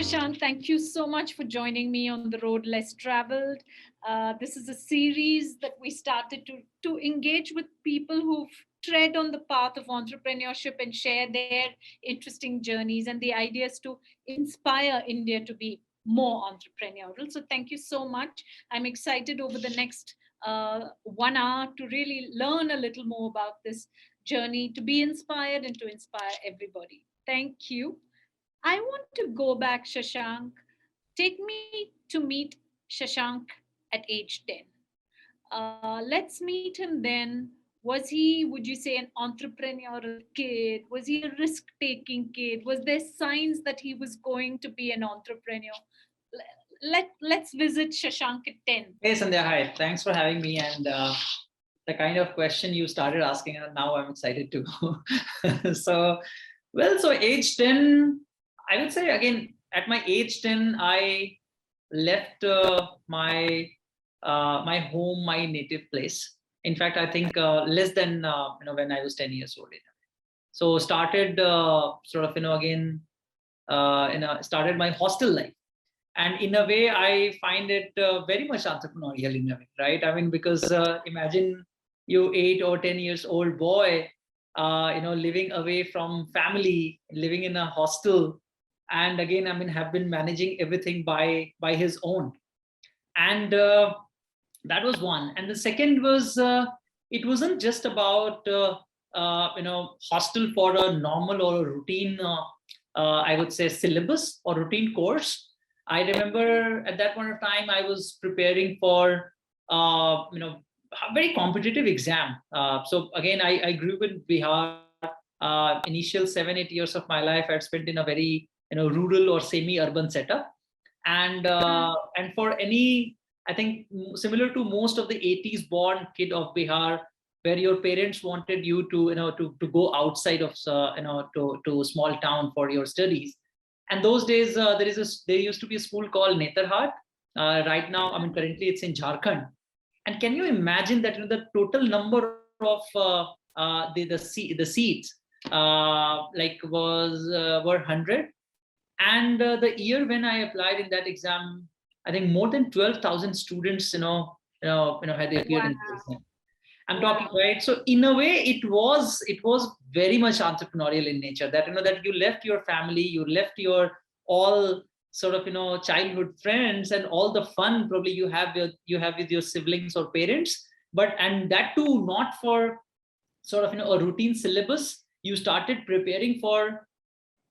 Shashank, thank you so much for joining me on The Road Less Traveled. This is a series that we started to engage with people who've tread on the path of entrepreneurship and share their interesting journeys. And the idea is to inspire India to be more entrepreneurial. So thank you so much. I'm excited over the next 1 hour to really learn a little more about this journey, to be inspired and to inspire everybody. Thank you. I want to go back, Shashank. Take me to meet Shashank at age 10. Let's meet him then. Was he, would you say, an entrepreneurial kid? Was he a risk taking kid? Was there signs that he was going to be an entrepreneur? Let's visit Shashank at 10. Hey, Sandhya, hi. Thanks for having me. And the kind of question you started asking, and now I'm excited to go. So age 10, I would say again, at my age 10, I left my home, my native place. In fact, I think less than when I was 10 years old. So started started my hostel life. And in a way, I find it very much entrepreneurial in a way, right? I mean, because imagine you 8 or 10 years old boy, living away from family, living in a hostel, and again, I mean, have been managing everything by his own. And that was one. And the second was it wasn't just about hostel for a normal or a routine, I would say, syllabus or routine course. I remember at that point of time, I was preparing for, a very competitive exam. So again, I grew up in Bihar. Initial 7-8 years of my life, I'd spent in a very, rural or semi-urban setup. And for any, I think similar to most of the 80s born kid of Bihar, where your parents wanted you to go outside of, to a small town for your studies. And those days, there used to be a school called DeHaat. Right now, I mean, currently it's in Jharkhand. And can you imagine that the total number of the seats were 100, and the year when I applied in that exam, I think more than 12,000 students, had appeared in the exam. I'm talking, right? So in a way, it was very much entrepreneurial in nature. That that you left your family, you left your all sort of childhood friends and all the fun probably you have with your siblings or parents, and that too not for sort of a routine syllabus. You started preparing for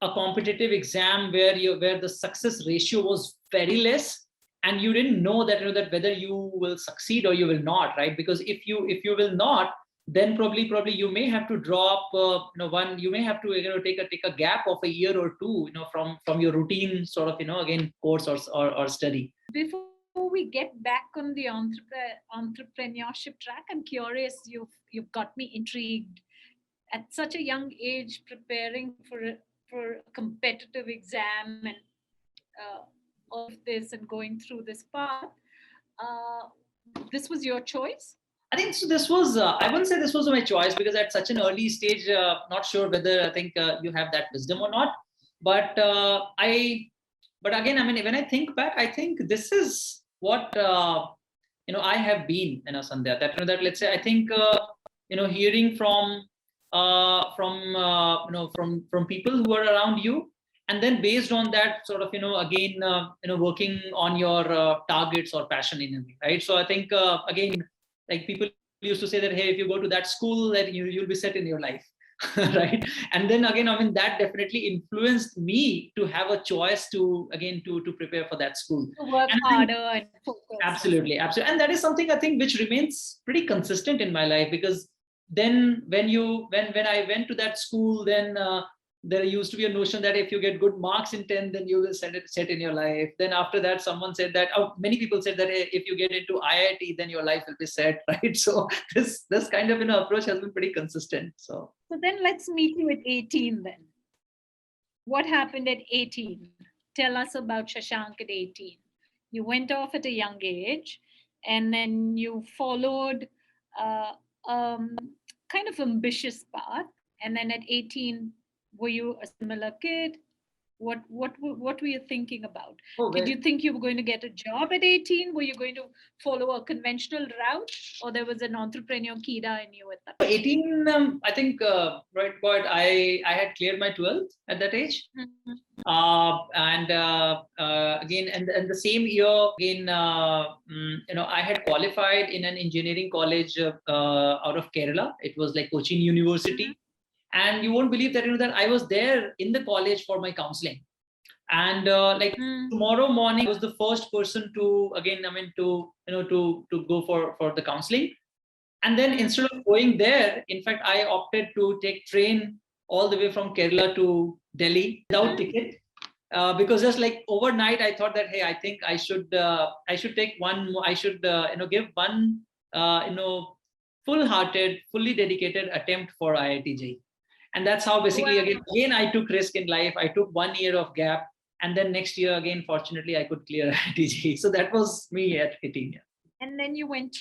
a competitive exam where the success ratio was very less, and you didn't know that that whether you will succeed or you will not, right? Because if you will not, then probably you may have to drop you may have to take a gap of a year or two from your routine sort of again course or study. Before we get back on the entrepreneurship track, I'm curious, you've got me intrigued. At such a young age, preparing for a competitive exam and all of this and going through this path, this was your choice? I think so. This was, I wouldn't say this was my choice, because at such an early stage, not sure whether I think you have that wisdom or not. But but again, I mean, when I think back, I think this is what, I have been, Sandhya, that let's say, I think, hearing from people who are around you, and then based on that sort of again working on your targets or passion in a way, right? So I think again, like people used to say that, hey, if you go to that school, that you'll be set in your life. Right? And then again, I mean, that definitely influenced me to have a choice to prepare for that school, to work harder and focus. Absolutely. And that is something I think which remains pretty consistent in my life, because then when I went to that school, then there used to be a notion that if you get good marks in 10, then you will set in your life. Then after that, someone said that, many people said that, hey, if you get into IIT, then your life will be set, right? So this kind of approach has been pretty consistent. So then let's meet you at 18 then. What happened at 18? Tell us about Shashank at 18. You went off at a young age, and then you followed kind of ambitious path. And then at 18, were you a similar kid? What were you thinking about? Oh, Did well, you think you were going to get a job at 18? Were you going to follow a conventional route, or there was an entrepreneur kida in you at that point? 18, I think, right, but I had cleared my 12th at that age. Mhm. And again, and the same year, again, I had qualified in an engineering college out of Kerala. It was like Cochin University. And you won't believe that, that I was there in the college for my counseling. And like Mm. tomorrow morning, I was the first person to, again, to go for the counseling. And then Mm. instead of going there, in fact, I opted to take train all the way from Kerala to Delhi without ticket. Because just like overnight, I thought that, hey, I think I should take one more, I should give one full-hearted, fully dedicated attempt for IIT JEE. And that's how basically Wow. again I took risk in life. I took 1 year of gap, and then next year again, fortunately, I could clear IIT JEE. So that was me at 18 years. And then you went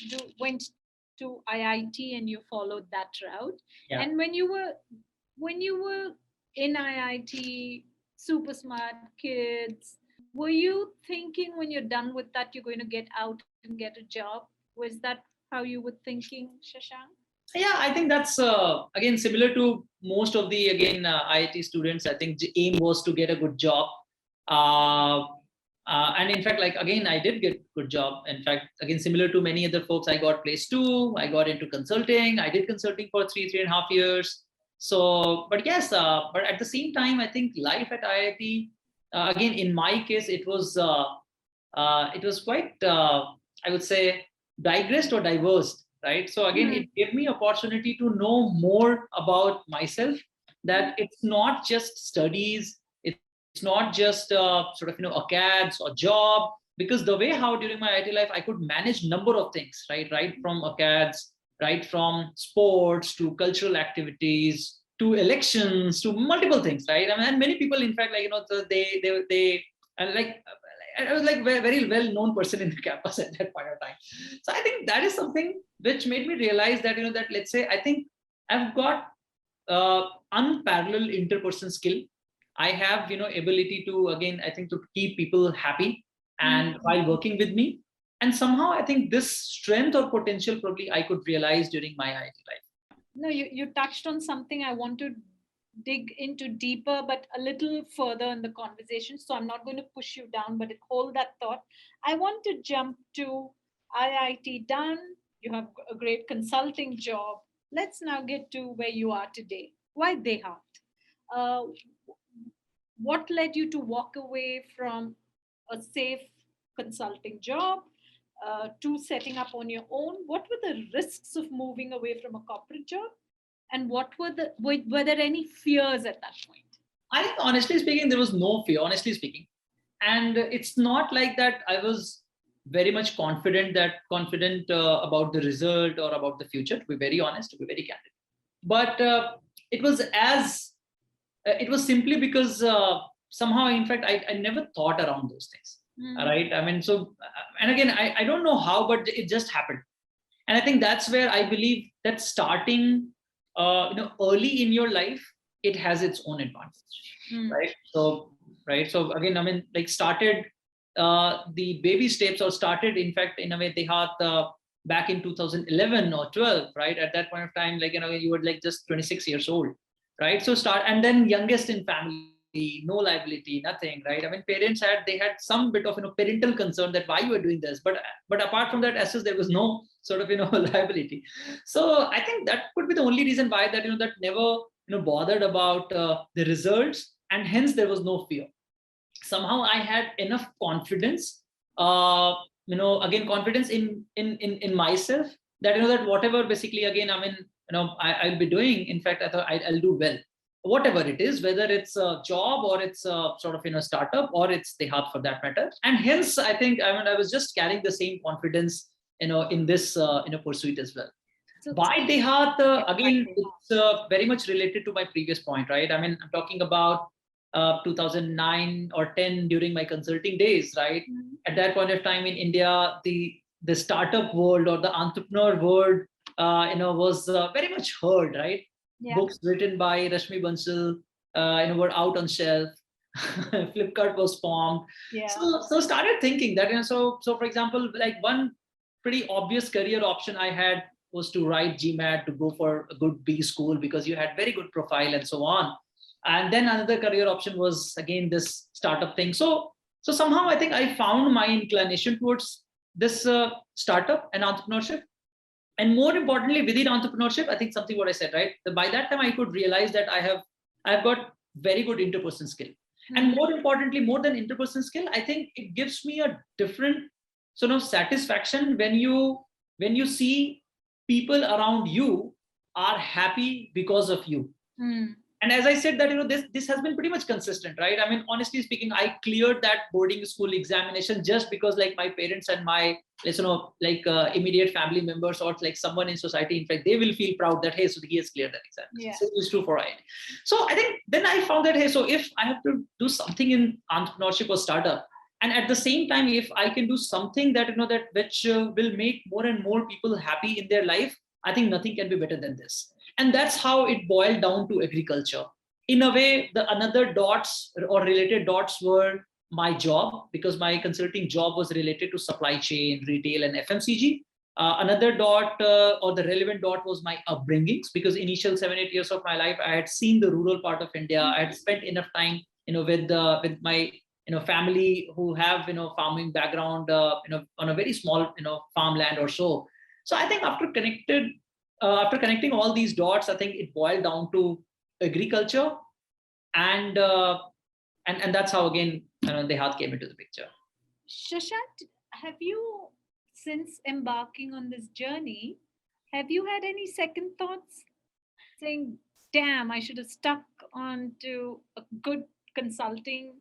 to IIT and you followed that route. Yeah. And when you were in IIT, super smart kids, were you thinking when you're done with that you're going to get out and get a job? Was that how you were thinking, Shashank? Yeah, I think that's again similar to most of the again IIT students. I think the aim was to get a good job, uh, and in fact, like again, I did get good job. In fact, again, similar to many other folks, I got placed too. I got into consulting. I did consulting for 3.5 years. So, but yes, but at the same time, I think life at IIT, again, in my case, it was quite, I would say, digressed or diverse, right? So again, Mm. it gave me opportunity to know more about myself. That it's not just studies, it's not just sort of acads or job. Because the way how during my IT life I could manage number of things, right from acads, right from sports to cultural activities to elections to multiple things, right? I mean, and many people, in fact, like they and like I was like very well known person in the campus at that point of time. So I think that is something which made me realize that that, let's say, I think I've got unparalleled interperson skill. I have ability to, again, I think, to keep people happy and Mm. while working with me. And somehow I think this strength or potential probably I could realize during my IT life. No, you touched on something I want to dig into deeper, but a little further in the conversation. So I'm not going to push you down, but hold that thought. I want to jump to IIT done. You have a great consulting job. Let's now get to where you are today. Why DeHaat? Uh, what led you to walk away from a safe consulting job to setting up on your own? What were the risks of moving away from a corporate job? And were there any fears at that point? I think, honestly speaking, there was no fear, honestly speaking. And it's not like that I was very much confident about the result or about the future, to be very honest, to be very candid. But it was as it was simply because somehow, in fact, I never thought around those things. Mm. Right? I mean, so, and again, I don't know how, but it just happened. And I think that's where I believe that starting early in your life, it has its own advantage. Mm. Right? So again, I mean, like, started the baby steps, or started, in fact, in a way, DeHaat back in 2011 or 12, right? At that point of time, like, you were like just 26 years old, right? So start, and then youngest in family, no liability, nothing, right? I mean, they had some bit of parental concern that why you are doing this, but apart from that, as such, there was no sort of liability. So I think that could be the only reason why that that never bothered about the results, and hence there was no fear. Somehow I had enough confidence, again, confidence in myself, that that whatever, basically, again, I mean, I'll be doing, in fact, I thought I'll do well, whatever it is, whether it's a job or it's a sort of startup, or it's DeHaat for that matter. And hence I think, I mean, I was just carrying the same confidence in this pursuit as well. So, Why DeHaat? why Again, DeHaat? it's very much related to my previous point, right? I mean, I'm talking about 2009 or 10, during my consulting days, right? Mhm. At that point of time in India, the startup world or the entrepreneur world, was very much heard, right? Yeah. Books written by Rashmi Bansal, were out on shelf. Flipkart was formed. Yeah. So started thinking that, so for example, like one pretty obvious career option I had was to write GMAT, to go for a good B school because you had very good profile and so on. And then another career option was again this startup thing. So somehow I think I found my inclination towards this startup and entrepreneurship. And more importantly, within entrepreneurship, I think something what I said, right? By that time, I could realize that I've got very good interperson skill. And more importantly, more than interperson skill, I think it gives me a different sort of satisfaction when you see people around you are happy because of you. And as I said that, this has been pretty much consistent, right? I mean, honestly speaking, I cleared that boarding school examination just because like my parents and my, immediate family members or like someone in society, in fact, they will feel proud that, hey, so he has cleared that exam. Yeah. So it's true for it. So I think then I found that, hey, so if I have to do something in entrepreneurship or startup, and at the same time, if I can do something that, which will make more and more people happy in their life, I think nothing can be better than this. And that's how it boiled down to agriculture. In a way, the another dots or related dots were my job, because my consulting job was related to supply chain, retail, and FMCG. Another dot or the relevant dot was my upbringings, because initial 7-8 years of my life, I had seen the rural part of India. I had spent enough time, with my family who have farming background, on a very small farmland or so. So I think after connecting all these dots, I think it boiled down to agriculture, and that's how again DeHaat came into the picture. Shashank, have you, since embarking on this journey, have you had any second thoughts saying, damn, I should have stuck on to a good consulting?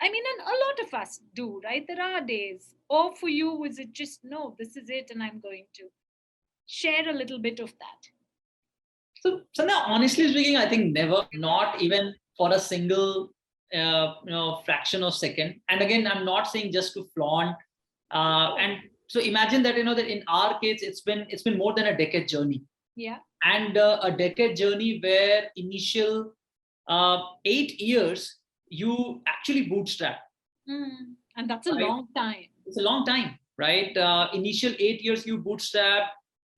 I mean, and a lot of us do, right? There are days. Or for you, was it just, no, this is it and I'm going to? Share a little bit of that. So Sandhya, honestly speaking, I think never, not even for a single fraction of second. And again, I'm not saying just to flaunt. And so imagine that that in our case, it's been more than a decade journey. Yeah. And a decade journey where initial 8 years you actually bootstrap. And that's a long time. It's a long time, right? Initial 8 years you bootstrap,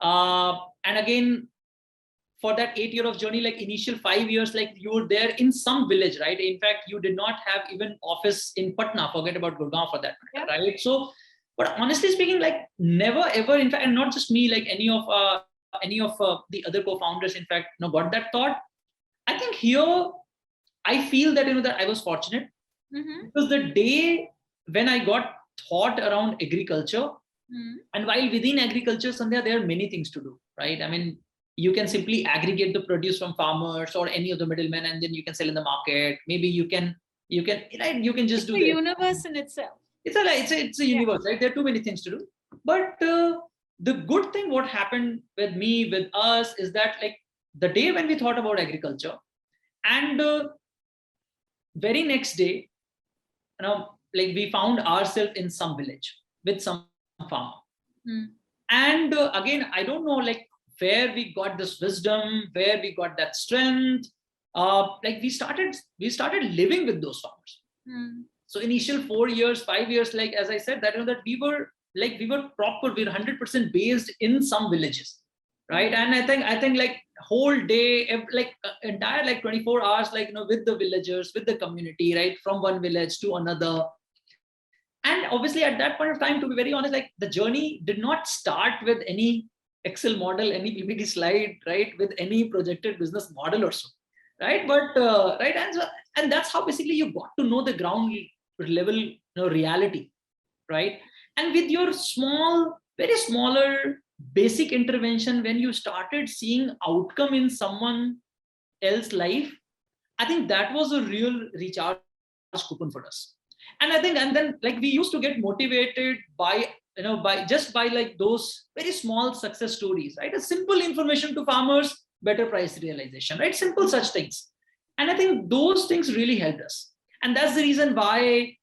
and again, for that 8 year of journey, like initial 5 years, like you were there in some village, right? In fact, you did not have even office in Patna, forget about Gurgaon for that matter, right? So, but honestly speaking, like never ever, in fact, and not just me, like any of the other co-founders, in fact, got that thought. I think here, I feel that, that I was fortunate, because the day when I got thought around agriculture, and while within agriculture, Sandhya, there are many things to do, right? I mean, you can simply aggregate the produce from farmers or any of the middlemen, and then you can sell in the market. Maybe you can just do the universe in itself. It's a universe, right? There are too many things to do. But the good thing, what happened with me, with us, is that like the day when we thought about agriculture, and very next day, like we found ourselves in some village with some farmer. And again, I don't know, like where we got this wisdom, where we got that strength. Like we started living with those farmers. So initial 4 years, 5 years, like as I said, that that we were proper, we were 100% based in some villages, right? And I think like whole day, like entire like 24 hours, like with the villagers, with the community, right, from one village to another. And obviously at that point of time, to be very honest, like the journey did not start with any Excel model, any PPT slide, right, with any projected business model or so, right? But right, and that's how basically you got to know the ground level reality, right? And with your very smaller basic intervention, when you started seeing outcome in someone else's life, I think that was a real recharge coupon for us. And I think, and then like we used to get motivated by by like those very small success stories, right? A simple information to farmers, better price realization, right? Simple such things. And I think those things really helped us. And that's the reason why,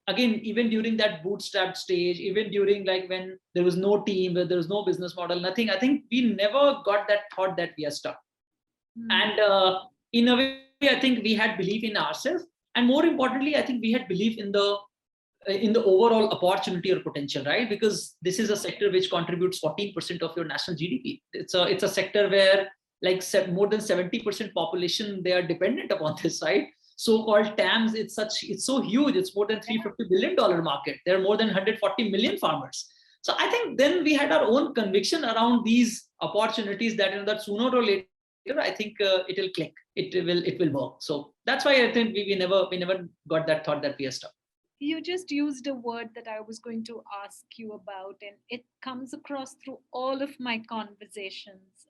again, even during that bootstrap stage, even during like when there was no team, where there was no business model, nothing, I think we never got that thought that we are stuck. And in a way, I think we had belief in ourselves. And more importantly, I think we had belief in the overall opportunity or potential, right? Because this is a sector which contributes 14% of your national GDP. It's a sector where like more than 70% population, they are dependent upon this, right? So-called TAMS, it's so huge. It's more than $350 billion market. There are more than 140 million farmers. So I think then we had our own conviction around these opportunities that sooner or later, I think it will click. It will work. So that's why I think we never got that thought that we are stuck. You just used a word that I was going to ask you about, and it comes across through all of my conversations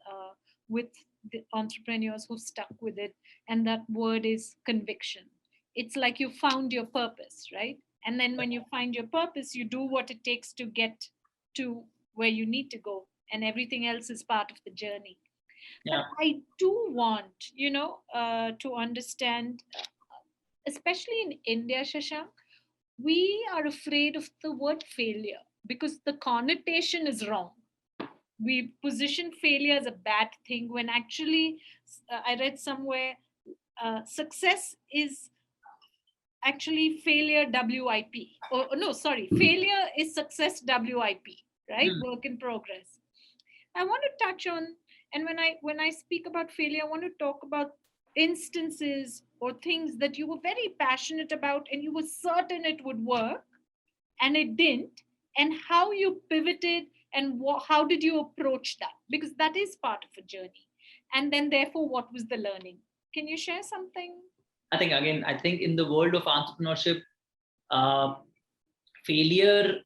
with the entrepreneurs who've stuck with it. And that word is conviction. It's like you found your purpose, right? And then when you find your purpose, you do what it takes to get to where you need to go, and everything else is part of the journey. But Yeah. I do want, to understand, especially in India, Shashank, we are afraid of the word failure because the connotation is wrong. We position failure as a bad thing when actually, I read somewhere, success is actually failure WIP. Or no, sorry, failure is success WIP, right? Hmm. Work in progress. I want to touch on, and when I speak about failure, I want to talk about instances or things that you were very passionate about and you were certain it would work and it didn't, and how you pivoted and how did you approach that, because that is part of a journey. And then therefore, what was the learning? Can you share something? I think in the world of entrepreneurship, uh, failure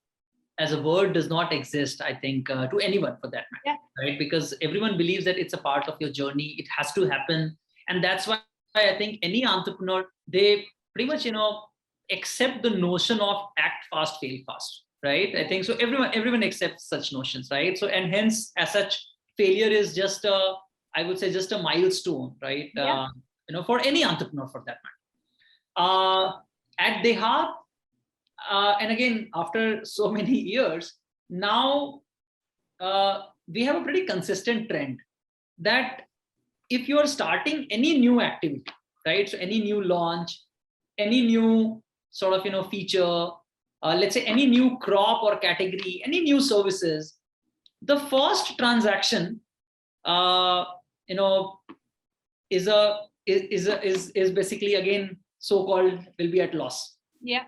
as a word does not exist, I think, to anyone for that Yeah. matter, right? Because everyone believes that it's a part of your journey. It has to happen. And that's why I think any entrepreneur, they pretty much, accept the notion of act fast, fail fast, right? I think so. Everyone accepts such notions, right? So, and hence, as such, failure is just I would say, just a milestone, right? Yeah. For any entrepreneur for that matter. At DeHaat, and again, after so many years, now we have a pretty consistent trend that if you are starting any new activity, right? So any new launch, any new sort of feature, let's say any new crop or category, any new services, the first transaction, uh, you know, is basically, again, so-called, will be at loss. Yeah.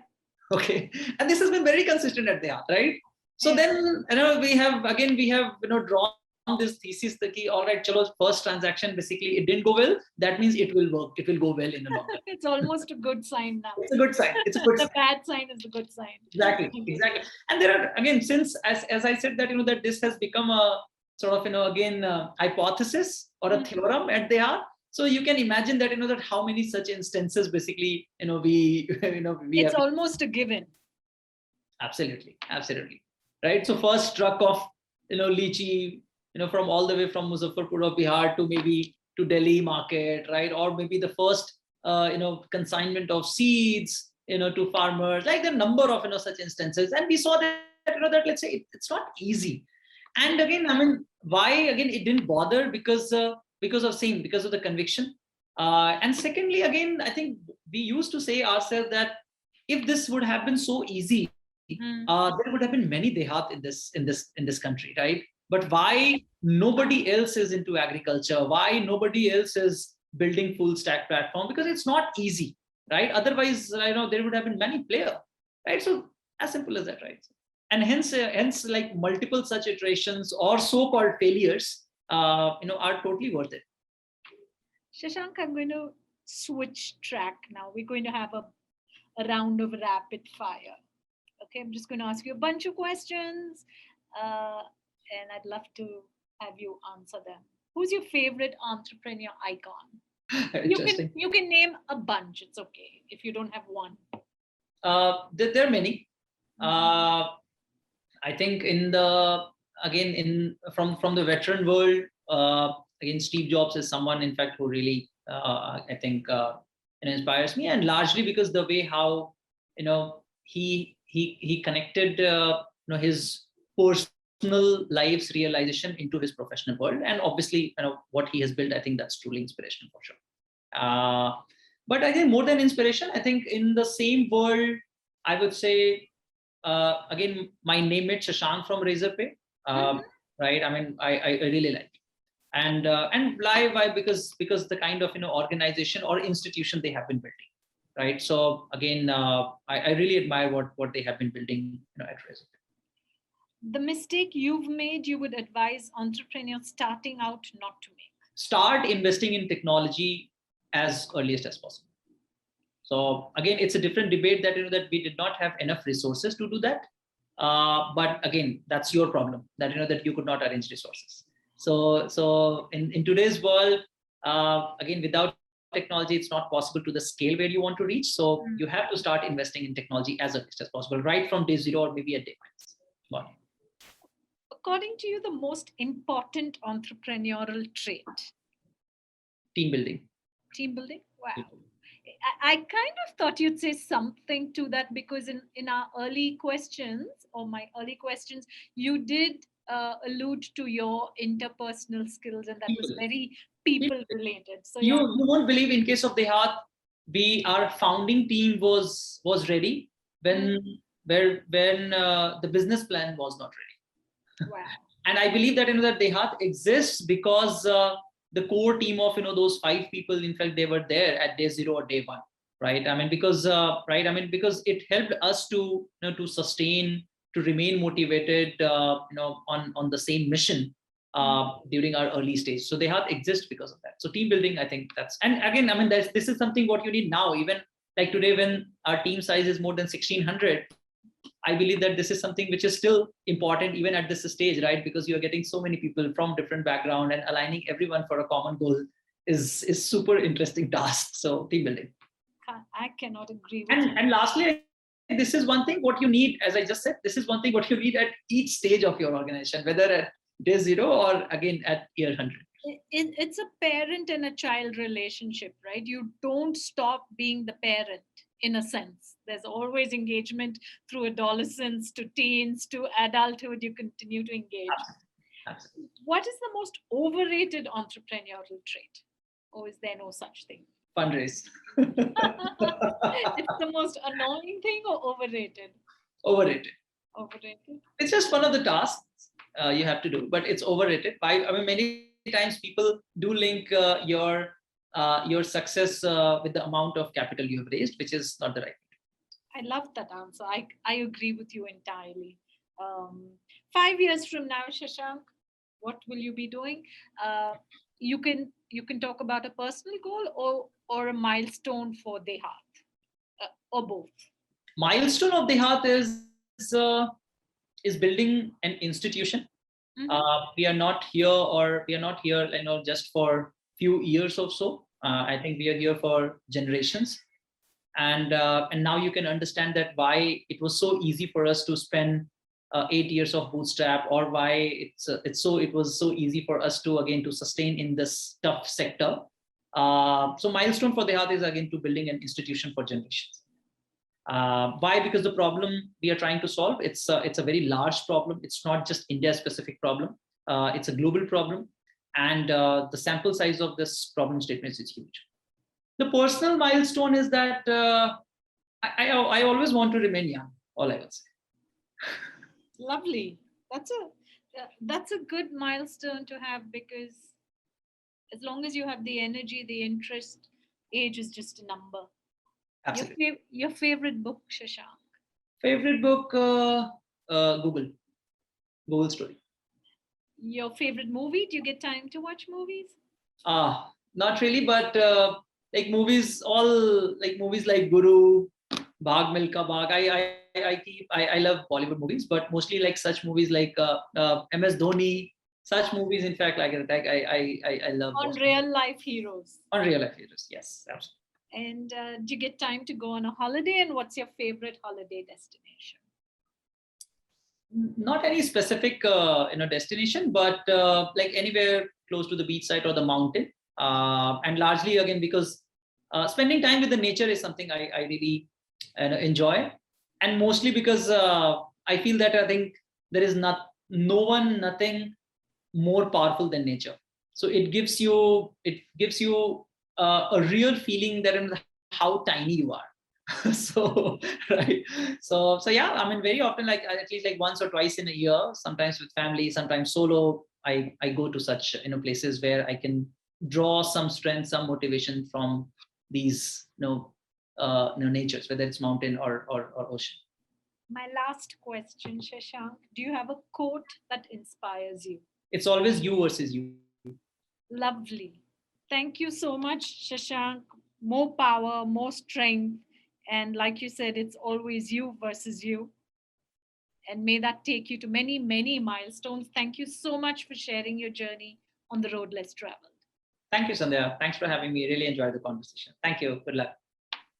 Okay, and this has been very consistent at the art, right? So Yeah. then we have drawn this thesis that all right, chalo, first transaction, basically it didn't go well. That means it will work. It will go well in the long run. It's almost a good sign now. It's a good sign. It's a good The sign. bad sign is the good sign. Exactly, Okay. exactly. And there are, again, since as I said, that that this has become a sort of again hypothesis or a theorem at the art. So you can imagine that that how many such instances basically we we It's have. almost a given. Absolutely, absolutely, right. So first truck of lychee, from all the way from Muzaffarpur of Bihar to maybe to Delhi market, right? Or maybe the first consignment of seeds, to farmers. Like the number of such instances, and we saw that that, let's say, it's not easy. And again, I mean, why again it didn't bother? Because of the conviction. And secondly, again, I think we used to say ourselves that if this would have been so easy, there would have been many dehat in this country, right? But why nobody else is into agriculture? Why nobody else is building full stack platform? Because it's not easy, right? Otherwise, there would have been many players, right? So as simple as that, right? And hence, like multiple such iterations or so-called failures, are totally worth it. Shashank, I'm going to switch track now. We're going to have a round of rapid fire. Okay, I'm just going to ask you a bunch of questions, and I'd love to have you answer them. Who's your favorite entrepreneur icon? Interesting. You can name a bunch. It's okay if you don't have one. There are many. I think from the veteran world, again, Steve Jobs is someone, in fact, who really I think inspires me, and largely because the way how he connected his personal life's realization into his professional world, and obviously what he has built. I think that's truly inspirational for sure. But I think more than inspiration, I think in the same world, I would say, again, my name is Shashank from Razorpay, right? I mean, I really like it. And why? Because the kind of organization or institution they have been building, right? So again, I really admire what they have been building, at Razorpay. The mistake you've made, you would advise entrepreneurs starting out not to make? Start investing in technology as earliest as possible. So again, it's a different debate that that we did not have enough resources to do that. But again, that's your problem that that you could not arrange resources. So in today's world, again, without technology, it's not possible to the scale where you want to reach. So you have to start investing in technology as early as possible, right from day zero or maybe at day one. According to you, the most important entrepreneurial trait? Team building. Team building? Wow. I kind of thought you'd say something to that, because in our early questions, or my early questions, you did allude to your interpersonal skills, and that was very people related. So you won't believe, in case of DeHaat, our founding team was ready when the business plan was not ready. Wow. And I believe that that DeHaat exists because the core team of those 5 people, in fact, they were there at day 0 or day 1, right? I mean, because because it helped us to to sustain, to remain motivated, on the same mission during our early stage. So DeHaat exists because of that. So team building, I think that's, and again, I mean, this is something what you need now. Even like today, when our team size is more than 1,600. I believe that this is something which is still important even at this stage, right? Because you're getting so many people from different background, and aligning everyone for a common goal is super interesting task. So team building. I cannot agree with you. And lastly, this is one thing what you need, as I just said, this is one thing what you need at each stage of your organization, whether at day 0 or again at year 100. It's a parent and a child relationship, right? You don't stop being the parent. In a sense, there's always engagement through adolescence to teens to adulthood. You continue to engage. Absolutely. What is the most overrated entrepreneurial trait, or is there no such thing? Fundraise. It's the most annoying thing, or overrated? Overrated. Overrated. It's just one of the tasks you have to do, but it's overrated. I mean, many times people do link your success with the amount of capital you have raised, which is not the right. I love that answer. I agree with you entirely. 5 years from now, Shashank, what will you be doing? You can talk about a personal goal or a milestone for DeHaat, or both. Milestone of DeHaat is building an institution. We are not here, just for few years or so. I think we are here for generations, and now you can understand that why it was so easy for us to spend 8 years of bootstrap, or why it was so easy for us to sustain in this tough sector. So milestone for DeHaat is again to building an institution for generations. Why? Because the problem we are trying to solve, it's a very large problem. It's not just India specific problem. It's a global problem. And the sample size of this problem statement is huge. The personal milestone is that I always want to remain young. All I will say. Lovely. That's a good milestone to have, because as long as you have the energy, the interest, age is just a number. Absolutely. Your favorite book, Shashank? Favorite book, Google story. Your favorite movie? Do you get time to watch movies? Not really, but like movies, all like movies like Guru, Bhag Milka Bhag. I love Bollywood movies, but mostly like such movies like MS Dhoni. Such movies, in fact, like I love. On real life heroes. On real life heroes, yes, absolutely. And do you get time to go on a holiday? And what's your favorite holiday destination? Not any specific destination, but like anywhere close to the beach side or the mountain, and largely again because spending time with the nature is something I really enjoy, and mostly because I feel that I think there is nothing more powerful than nature. So it gives you a real feeling that how tiny you are. So right, so yeah, I mean, very often, like at least like once or twice in a year, sometimes with family, sometimes solo, I go to such places where I can draw some strength, some motivation from these natures, whether it's mountain or ocean. My last question, Shashank, do you have a quote that inspires you? It's always you versus you. Lovely. Thank you so much, Shashank. More power, more strength. And like you said, it's always you versus you. And may that take you to many, many milestones. Thank you so much for sharing your journey on the road less traveled. Thank you, Sandhya. Thanks for having me. Really enjoyed the conversation. Thank you. Good luck.